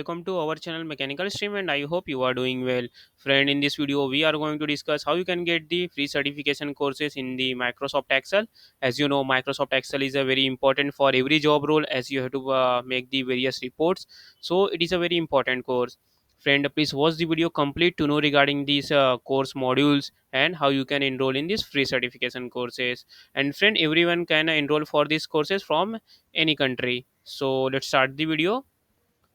Welcome to our channel Mechanical Stream, and I hope you are doing well. Friend, in this video we are going to discuss how you can get the free certification courses in the Microsoft Excel. As you know, Microsoft Excel is a very important for every job role, as you have to make the various reports. So it is a very important course. Friend, please watch the video complete to know regarding these course modules and how you can enroll in these free certification courses. And friend, everyone can enroll for these courses from any country. So let's start the video.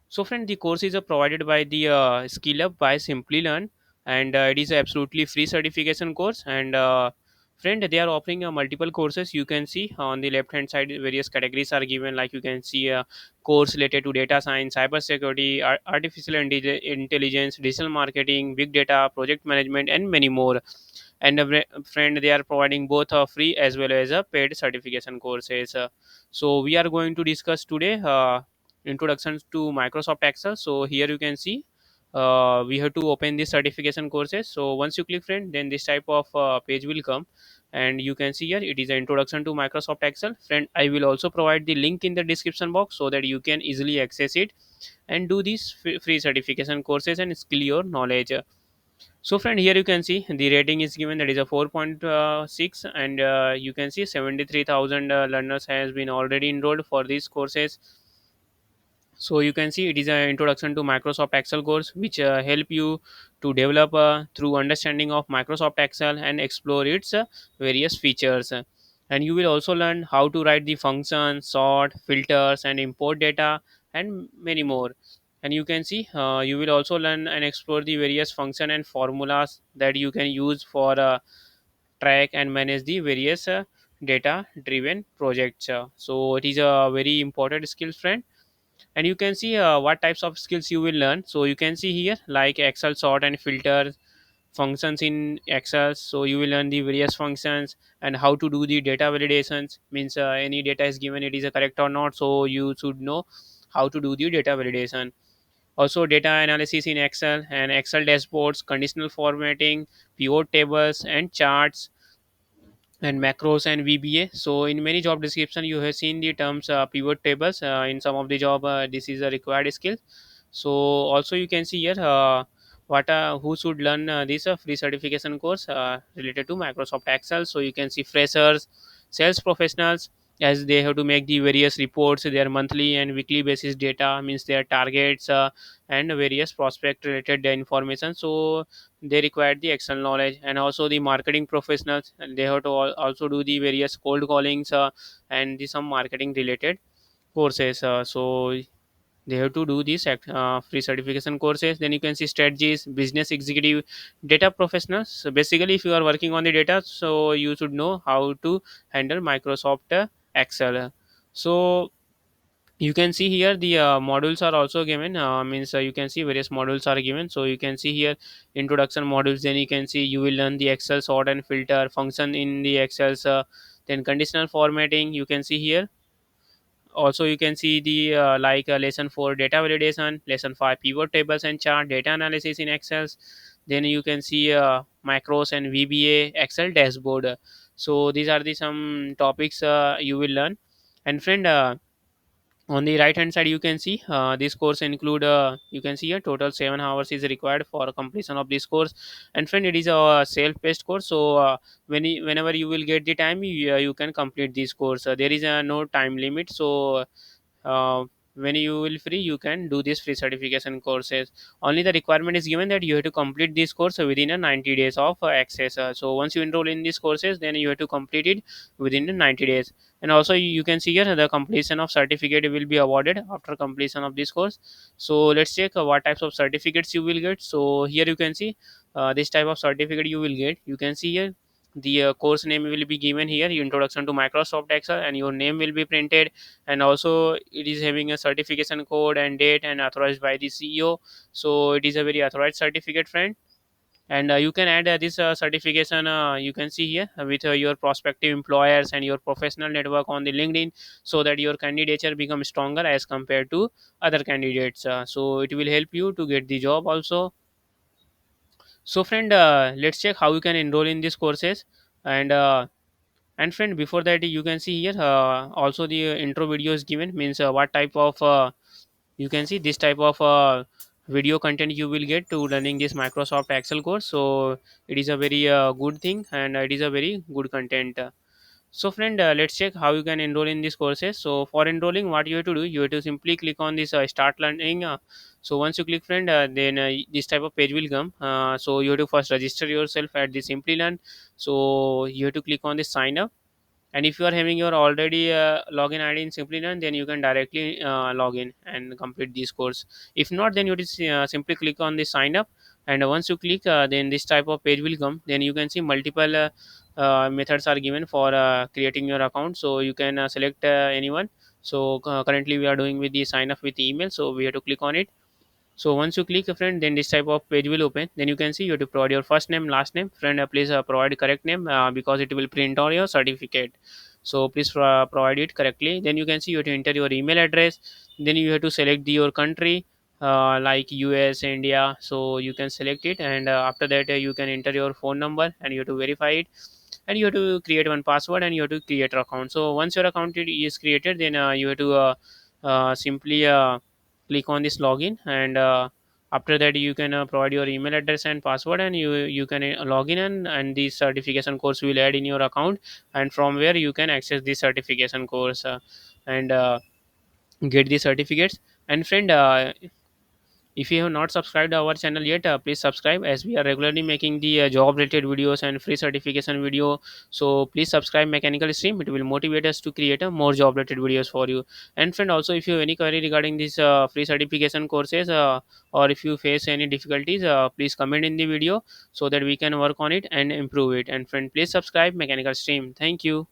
So, friend, the course is provided by the Skill Up by simplilearn, and it is a absolutely free certification course. And friend, they are offering multiple courses. You can see on the left hand side, various categories are given. Like you can see a course related to data science, cybersecurity, artificial intelligence, digital marketing, big data, project management, and many more. And friend, they are providing both free as well as paid certification courses. So we are going to discuss today. Introductions to Microsoft Excel. So here you can see we have to open this certification courses. So once you click, friend, then this type of page will come, and you can see here it is an introduction to Microsoft Excel. Friend, I will also provide the link in the description box so that you can easily access it and do these free certification courses and skill your knowledge. So friend, here you can see the rating is given, that is a 4.6, and you can see 73,000 learners has been already enrolled for these courses. So you can see it is an introduction to Microsoft Excel course, which help you to develop through understanding of Microsoft Excel and explore its various features. And you will also learn how to write the functions, sort, filters, and import data, and many more. And you can see you will also learn and explore the various function and formulas that you can use for track and manage the various data driven projects. So it is a very important skill, friend. And you can see what types of skills you will learn. So you can see here like Excel sort and filter functions in Excel. So you will learn the various functions and how to do the data validations. Means any data is given, it is correct or not, so you should know how to do the data validation. Also data analysis in Excel and Excel dashboards, conditional formatting, pivot tables and charts, and macros and VBA. So in many job description you have seen the terms pivot tables. In some of the job, this is a required skill. So also you can see here what who should learn this free certification course related to Microsoft Excel. So you can see freshers, sales professionals, as they have to make the various reports, their monthly and weekly basis data, means their targets, and various prospect related information. So they require the Excel knowledge. And also the marketing professionals, and they have to also do the various cold callings, and some marketing related courses. So they have to do these free certification courses. Then you can see strategies, business executive, data professionals. So basically if you are working on the data, so you should know how to handle Microsoft Excel. So you can see here the modules are also given. Means you can see various modules are given. So you can see here introduction modules. Then you can see you will learn the Excel sort and filter function in the Excel. Then conditional formatting, you can see here. Also you can see the lesson 4 data validation, lesson 5 pivot tables and chart, data analysis in Excel. Then you can see macros and VBA, Excel dashboard. So these are the some topics you will learn. And friend, on the right hand side you can see this course include, you can see a total 7 hours is required for completion of this course. And friend, it is a self paced course. So whenever you will get the time, you can complete this course. There is no time limit. So uh, when you will free, you can do this free certification courses. Only the requirement is given that you have to complete this course within a 90 days of access. So once you enroll in these courses, then you have to complete it within the 90 days. And also you can see here the completion of certificate will be awarded after completion of this course. So let's check what types of certificates you will get. So here you can see this type of certificate you will get. You can see here the course name will be given here, introduction to Microsoft Excel, and your name will be printed. And also it is having a certification code and date and authorized by the CEO. So it is a very authorized certificate, friend. And you can add this certification, you can see here, with your prospective employers and your professional network on the LinkedIn, so that your candidature becomes stronger as compared to other candidates. So it will help you to get the job also. So friend, let's check how you can enroll in these courses. And friend, before that you can see here also the intro video is given. Means what type of you can see this type of video content you will get to learning this Microsoft Excel course. So it is a very good thing, and it is a very good content. So friend, let's check how you can enroll in these courses. So for enrolling, what you have to do, you have to simply click on this start learning. So once you click, friend, then this type of page will come. So you have to first register yourself at the simplilearn. So you have to click on this sign up, and if you are having your already login id in simplilearn, then you can directly log in and complete this course. If not, then you just simply click on the sign up, and once you click, then this type of page will come. Then you can see multiple methods are given for creating your account, so you can select anyone. So currently we are doing with the sign up with email, so we have to click on it. So once you click, friend, then this type of page will open. Then you can see you have to provide your first name, last name. Friend, please provide correct name because it will print on your certificate. So please provide it correctly. Then you can see you have to enter your email address. Then you have to select your country, like US, India. So you can select it, and after that you can enter your phone number, and you have to verify it. And you have to create one password, and you have to create your account. So once your account is created, then you have to simply click on this login, and after that you can provide your email address and password, and you can log in, and the certification course will add in your account, and from where you can access the certification course, and get the certificates. And friend, if you have not subscribed our channel yet, please subscribe, as we are regularly making the job related videos and free certification video. So please subscribe mechanical stream, it will motivate us to create a more job related videos for you. And friend, also if you have any query regarding this free certification courses, or if you face any difficulties, please comment in the video so that we can work on it and improve it. And friend, please subscribe mechanical stream. Thank you.